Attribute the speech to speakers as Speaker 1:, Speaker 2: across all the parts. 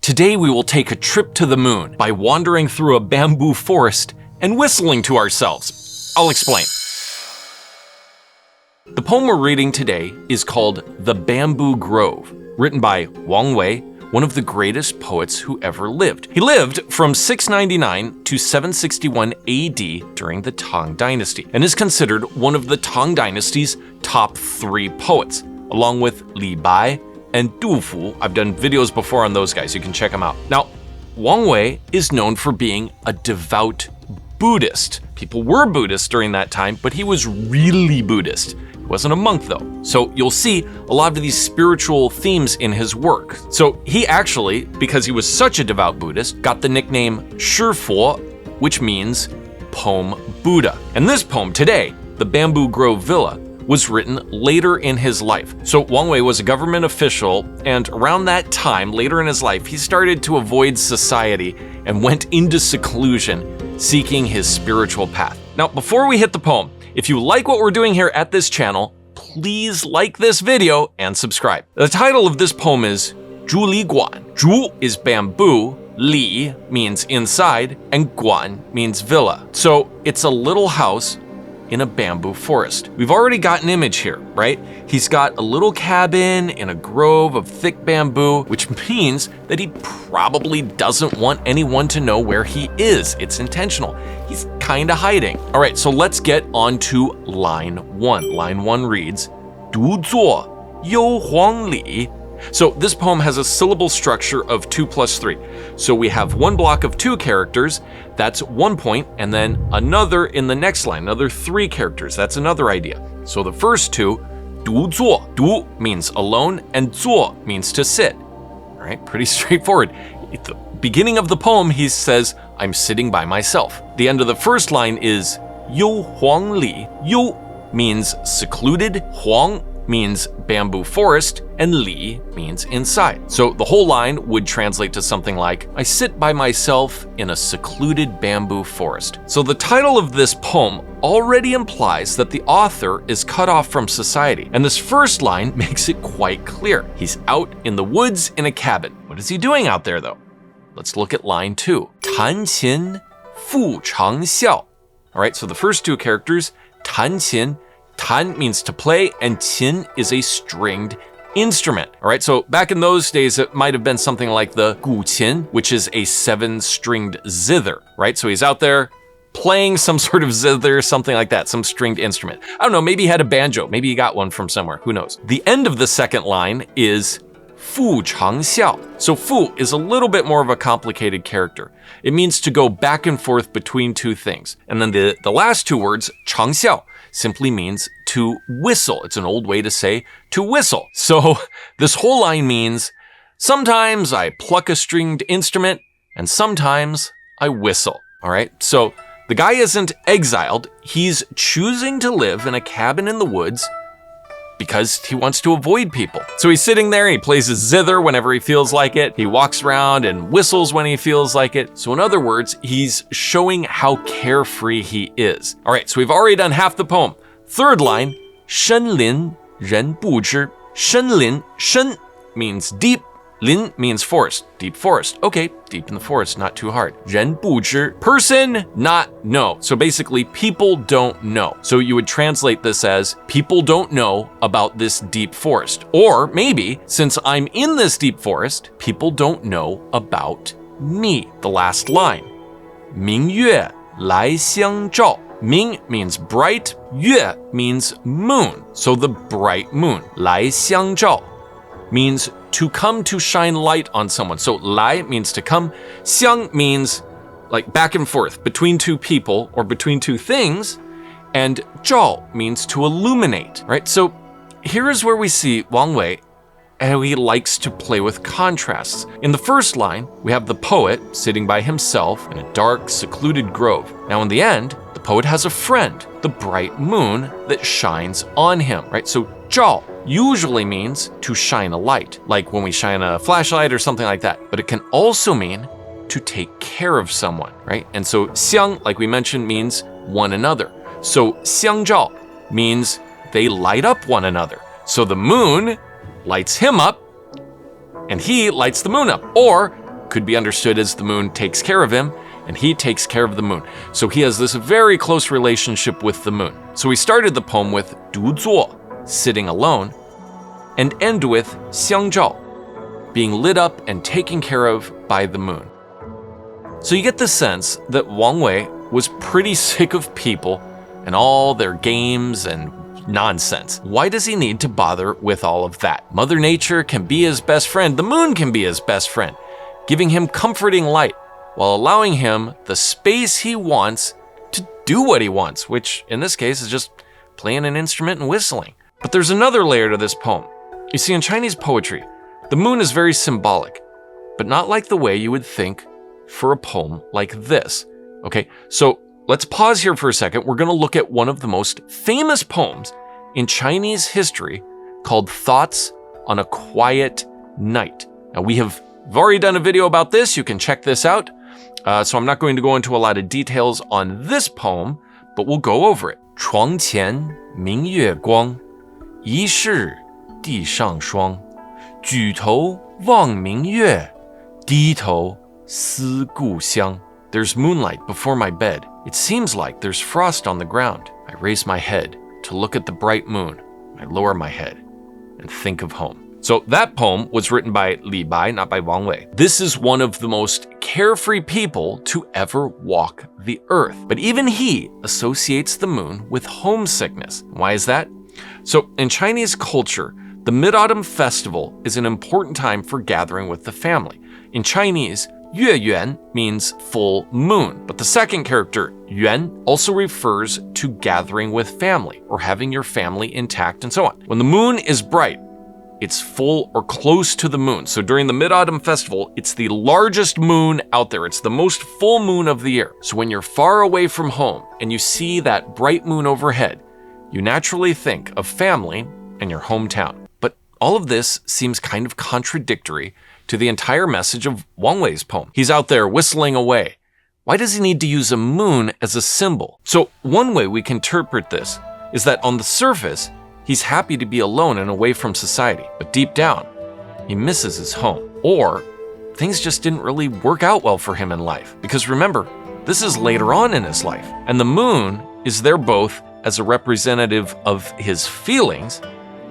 Speaker 1: Today we will take a trip to the moon by wandering through a bamboo forest and whistling to ourselves. I'll explain. The poem we're reading today is called The Bamboo Grove, written by Wang Wei, one of the greatest poets who ever lived. He lived from 699 to 761 AD during the Tang Dynasty and is considered one of the Tang Dynasty's top 3 poets, along with Li Bai and Du Fu. I've done videos before on those guys, you can check them out. Now, Wang Wei is known for being a devout Buddhist. People were Buddhist during that time, but he was really Buddhist. He wasn't a monk though. So you'll see a lot of these spiritual themes in his work. So he actually, because he was such a devout Buddhist, got the nickname Shifu, which means poem Buddha. And this poem today, The Bamboo Grove Villa, was written later in his life. So Wang Wei was a government official, and around that time, later in his life, he started to avoid society and went into seclusion, seeking his spiritual path. Now, before we hit the poem, if you like what we're doing here at this channel, please like this video and subscribe. The title of this poem is Zhu Li Guǎn. Zhu is bamboo, Li means inside, and Guǎn means villa. So it's a little house in a bamboo forest. We've already got an image here, right? He's got a little cabin in a grove of thick bamboo, which means that he probably doesn't want anyone to know where he is. It's intentional. He's kind of hiding. All right, so let's get on to line 1. Line 1 reads, 独坐幽篁里. So this poem has a syllable structure of 2 plus 3. So we have one block of 2 characters, that's 1 point, and then another in the next line, another 3 characters, that's another idea. So the first 2, 独坐, 独 means alone, and 坐 means to sit. All right, pretty straightforward. At the beginning of the poem, he says, I'm sitting by myself. The end of the first line is 幽篁里. 幽 means secluded, 篁means bamboo forest, and li means inside. So the whole line would translate to something like, I sit by myself in a secluded bamboo forest. So the title of this poem already implies that the author is cut off from society. And this first line makes it quite clear. He's out in the woods in a cabin. What is he doing out there though? Let's look at line 2. 弹琴復長嘯. All right, so the first 2 characters, 彈琴, Tan means to play, and qin is a stringed instrument. All right, so back in those days, it might have been something like the guqin, which is a 7-stringed zither, right? So he's out there playing some sort of zither, something like that, some stringed instrument. I don't know, maybe he had a banjo, maybe he got one from somewhere, who knows? The end of the second line is 復長嘯. So fu is a little bit more of a complicated character. It means to go back and forth between 2 things. And then the last 2 words, 長嘯, simply means to whistle. It's an old way to say to whistle. So this whole line means sometimes I pluck a stringed instrument and sometimes I whistle. All right, so the guy isn't exiled. He's choosing to live in a cabin in the woods because he wants to avoid people. So he's sitting there, he plays his zither whenever he feels like it. He walks around and whistles when he feels like it. So in other words, he's showing how carefree he is. All right, so we've already done half the poem. Third line, 深林人不知. 深林, 深 means deep, lin means forest, deep forest. Okay, deep in the forest, not too hard. 人不知, person, not know. So basically, people don't know. So you would translate this as, people don't know about this deep forest. Or maybe, since I'm in this deep forest, people don't know about me. The last line, 明月来相照. Ming means bright, yue means moon. So the bright moon, 来相照, means to come to shine light on someone. So 来 means to come, 相 means like back and forth between 2 people or between 2 things, and 照 means to illuminate, right? So here is where we see Wang Wei, how he likes to play with contrasts. In the first line, we have the poet sitting by himself in a dark, secluded grove. Now in the end, the poet has a friend, the bright moon that shines on him, right? So 照 usually means to shine a light, like when we shine a flashlight or something like that. But it can also mean to take care of someone, right? And so 相, like we mentioned, means one another. So 相照 means they light up one another. So the moon lights him up and he lights the moon up. Or could be understood as the moon takes care of him, and he takes care of the moon. So he has this very close relationship with the moon. So we started the poem with 独坐, sitting alone, and end with 相照, being lit up and taken care of by the moon. So you get the sense that Wang Wei was pretty sick of people and all their games and nonsense. Why does he need to bother with all of that? Mother Nature can be his best friend. The moon can be his best friend, giving him comforting light while allowing him the space he wants to do what he wants, which in this case is just playing an instrument and whistling. But there's another layer to this poem. You see, in Chinese poetry, the moon is very symbolic, but not like the way you would think for a poem like this. Okay, so let's pause here for a second. We're going to look at one of the most famous poems in Chinese history called Thoughts on a Quiet Night. Now, we've already done a video about this. You can check this out. So I'm not going to go into a lot of details on this poem, but we'll go over it. 床前明月光，疑是地上霜。举头望明月，低头思故乡. There's moonlight before my bed. It seems like there's frost on the ground. I raise my head to look at the bright moon. I lower my head and think of home. So that poem was written by Li Bai, not by Wang Wei. This is one of the most carefree people to ever walk the earth. But even he associates the moon with homesickness. Why is that? So in Chinese culture, the Mid-Autumn Festival is an important time for gathering with the family. In Chinese, 月圆 means full moon, but the second character, 圆, also refers to gathering with family or having your family intact and so on. When the moon is bright, it's full or close to the moon. So during the Mid-Autumn Festival, it's the largest moon out there. It's the most full moon of the year. So when you're far away from home and you see that bright moon overhead, you naturally think of family and your hometown. But all of this seems kind of contradictory to the entire message of Wang Wei's poem. He's out there whistling away. Why does he need to use a moon as a symbol? So one way we can interpret this is that on the surface, he's happy to be alone and away from society, but deep down, he misses his home. Or things just didn't really work out well for him in life. Because remember, this is later on in his life, and the moon is there both as a representative of his feelings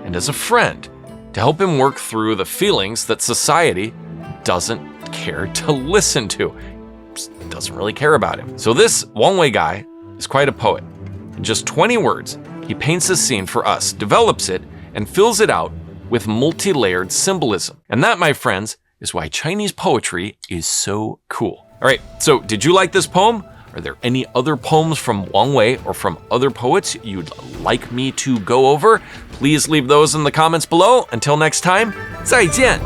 Speaker 1: and as a friend to help him work through the feelings that society doesn't care to listen to. Doesn't really care about him. So this Wang Wei guy is quite a poet. In just 20 words, he paints a scene for us, develops it, and fills it out with multi-layered symbolism. And that, my friends, is why Chinese poetry is so cool. All right, so did you like this poem? Are there any other poems from Wang Wei or from other poets you'd like me to go over? Please leave those in the comments below. Until next time, 再见!